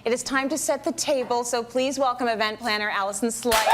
It is time to set the table, so please welcome event planner Alison Slight.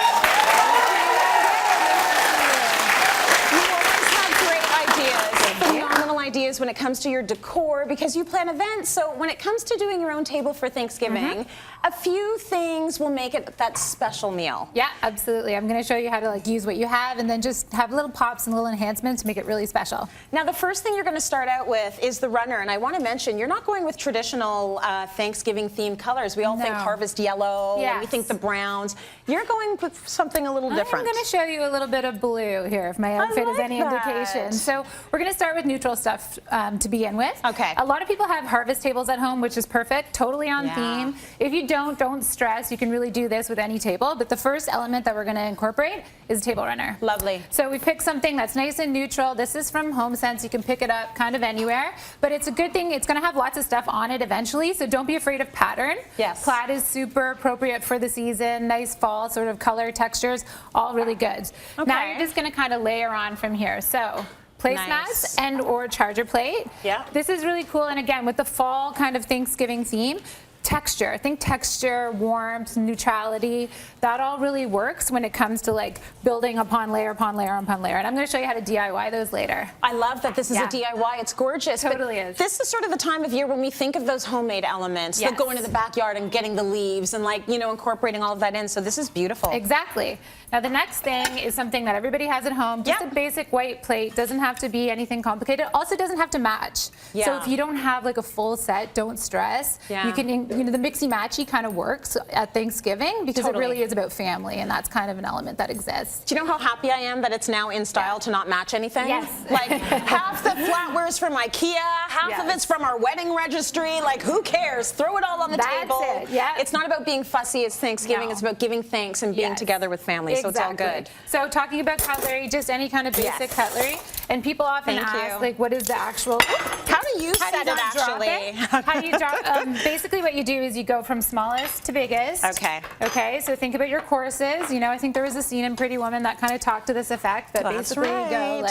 Ideas when it comes to your decor, because you plan events. So when it comes to doing your own table for Thanksgiving, a few things will make it that special meal. Yeah, absolutely. I'm going to show you how to use what you have and then just have little pops and little enhancements to make it really special. Now, the first thing you're going to start out with is the runner, and I want to mention you're not going with traditional Thanksgiving themed colors. We all think harvest yellow, and we think the browns. You're going with something a little different. I'm going to show you a little bit of blue here, if my outfit is any indication. So we're going to start with neutral stuff to begin with. Okay. A lot of people have harvest tables at home, which is perfect, totally on theme. If you don't stress. You can really do this with any table, but the first element that we're going to incorporate is a table runner. Lovely. So we picked something that's nice and neutral. This is from HomeSense. You can pick it up kind of anywhere, but it's a good thing. It's going to have lots of stuff on it eventually, so don't be afraid of pattern. Yes. Plaid is super appropriate for the season. Nice fall sort of color textures, all really good. Okay. Now you're just going to kind of layer on from here. So placemats and or charger plate. Yeah. This is really cool, and again, with the fall kind of Thanksgiving theme, texture. Think texture, warmth, neutrality. That all really works when it comes to building upon layer upon layer upon layer. And I'm going to show you how to DIY those later. I love that this is a DIY. It's gorgeous. Totally is. This is sort of the time of year when we think of those homemade elements. That go into the backyard and getting the leaves and incorporating all of that in. So this is beautiful. Exactly. Now the next thing is something that everybody has at home. Just a basic white plate. Doesn't have to be anything complicated. Also doesn't have to match. So if you don't have a full set, don't stress. You can, the mixy-matchy kind of works at Thanksgiving because it really is about family, and that's kind of an element that exists. Do you know how happy I am that it's now in style to not match anything? Yes. Half the flatware's from IKEA, half of it's from our wedding registry. Who cares? Throw it all on the table. That's it. Yeah. It's not about being fussy. It's Thanksgiving. It's about giving thanks and being together with family. So it's all good. So talking about cutlery, just any kind of basic cutlery, and people often ask, what is the actual? How do you set it actually? How do you drop? Basically, what you do is you go from smallest to biggest. Okay. Okay. So think about your courses. I think there was a scene in Pretty Woman that kind of talked to this effect. That basically you go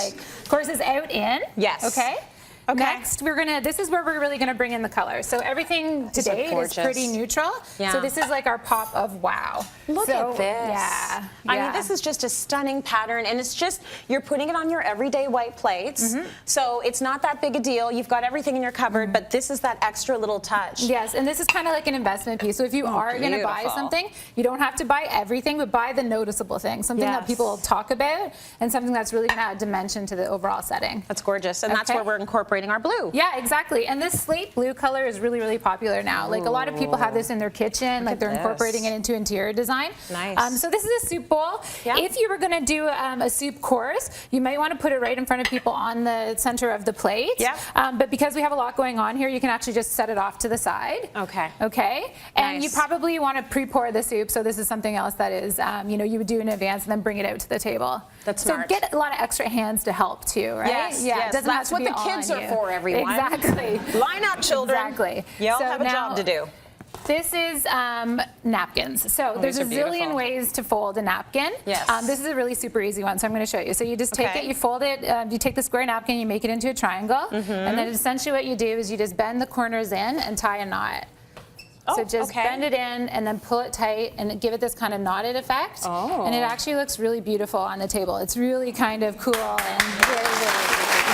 courses out in. Yes. Okay. Next, this is where we're really gonna bring in the colors. So everything today is pretty neutral. So this is our pop of wow. Look at this. Yeah. I mean, this is just a stunning pattern, and it's just, you're putting it on your everyday white plates. So it's not that big a deal. You've got everything in your cupboard, but this is that extra little touch. Yes, and this is kind of like an investment piece. So if you are gonna buy something, you don't have to buy everything, but buy the noticeable thing, something that people talk about, and something that's really gonna add dimension to the overall setting. That's gorgeous, and that's where we're incorporating our blue. Yeah, exactly. And this slate blue color is really, really popular now. A lot of people have this in their kitchen, they're incorporating it into interior design. Nice. So this is a soup bowl. If you were going to do a soup course, you might want to put it right in front of people on the center of the plate. But because we have a lot going on here, you can actually just set it off to the side. Okay. And you probably want to pre-pour the soup. So this is something else that is, you would do in advance and then bring it out to the table. That's smart. So get a lot of extra hands to help too, right? Yes. That's what the kids are for, everyone. Exactly. Line up, children. Exactly. You all have a job to do. This is napkins. So there's a zillion ways to fold a napkin. This is a really super easy one, so I'm going to show you. So you just take it, you fold it, you take the square napkin, you make it into a triangle, and then essentially what you do is you just bend the corners in and tie a knot. So just bend it in and then pull it tight and give it this kind of knotted effect. And it actually looks really beautiful on the table. It's really kind of cool and really, really beautiful.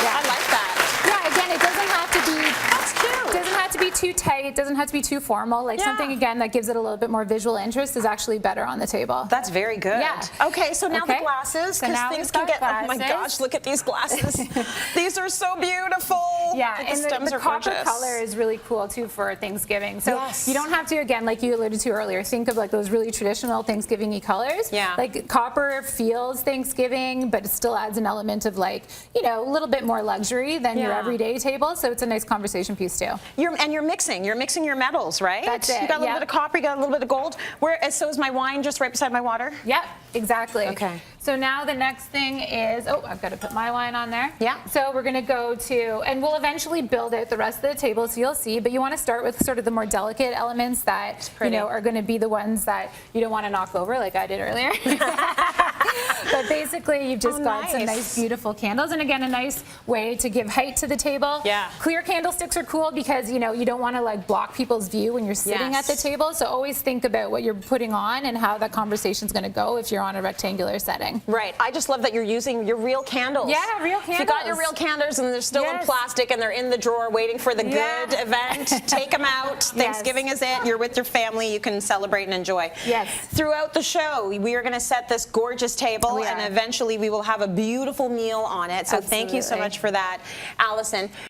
I like that. Yeah, again, it doesn't have to be. That's cute. It doesn't have to be too tight. It doesn't have to be too formal. Something again that gives it a little bit more visual interest is actually better on the table. That's very good. Yeah. Okay, so now the glasses, because things can get. Glasses. Oh my gosh, look at these glasses. These are so beautiful. Yeah, and the copper color is really cool too for Thanksgiving. So you don't have to, again, like you alluded to earlier, think of those really traditional Thanksgiving-y colors. Copper feels Thanksgiving, but it still adds an element of a little bit more luxury than your everyday table. So it's a nice conversation piece too. You're mixing your metals, right? That's it. You got a little bit of copper, you got a little bit of gold. So is my wine just right beside my water? Yep, exactly. Okay. So now the next thing is, I've got to put my wine on there. Yeah. So we're going to go to, and we'll eventually build out the rest of the table, so you'll see, but you want to start with sort of the more delicate elements that, are going to be the ones that you don't want to knock over like I did earlier. But basically, you've just got some nice, beautiful candles, and again, a nice way to give height to the table. Yeah. Clear candlesticks are cool because you don't want to like block people's view when you're sitting at the table. So always think about what you're putting on and how that conversation's going to go if you're on a rectangular setting. Right. I just love that you're using your real candles. Yeah, real candles. If you got your real candles and they're still in plastic and they're in the drawer waiting for the good event, take them out. Thanksgiving is it. You're with your family. You can celebrate and enjoy. Yes. Throughout the show, we are going to set this gorgeous table, and eventually we will have a beautiful meal on it. So thank you so much for that, Alison.